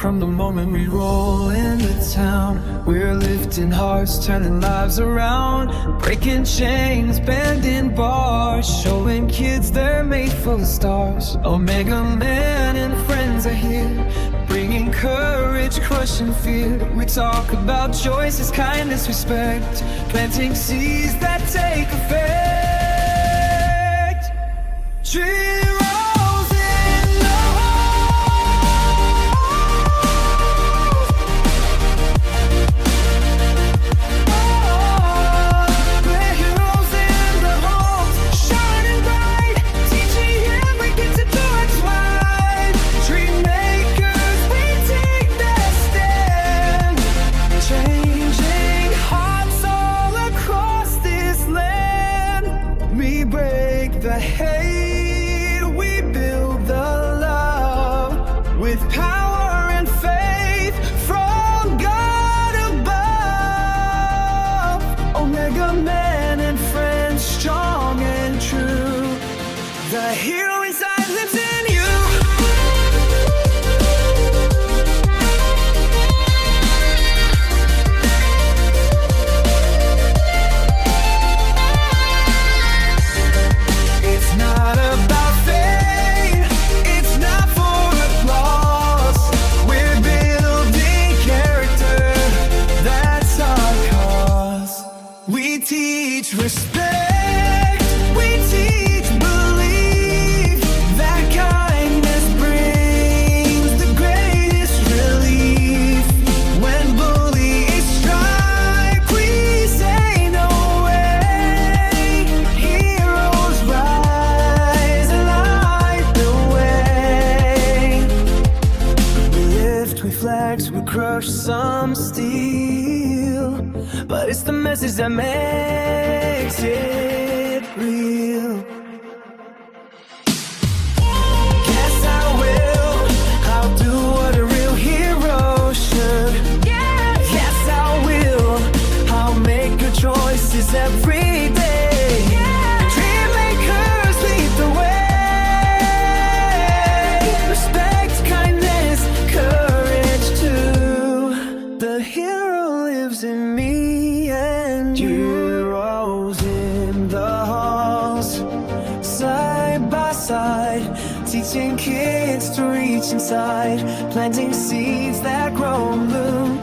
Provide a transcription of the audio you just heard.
from the moment we roll into town. We're lifting hearts, turning lives around, breaking chains, bending bars, showing kids they're made for the stars. Omegaman and friends are here, bringing courage, crushing fear. We talk about choices, kindness, respect, planting seeds that take effect. Tree rolls in the halls. We're heroes in the halls, shining bright, teaching every kid to do what's right. Dream makers, we take that stand, changing hearts all across this land. We break the hate, we build the love, with power and faith from God above. Omegaman and friends, strong and true. The hero inside lives in you. It's not about fame, it's not for applause. We're building character, that's our cause. We teach respect, we teach belief, that kindness brings the greatest relief. When bullies strike, we say no way. Heroes rise and light the way. We lift, we flex, we crush some steel, but it's the message that makes it real. Yes, I will. I'll do what a real hero should. Yes, I will. I'll make good choices every day. Dream makers lead the way. Respect, kindness, courage too. The hero lives in me and you. Heroes in the halls, side by side, teaching kids to reach inside, planting seeds that grow and bloom.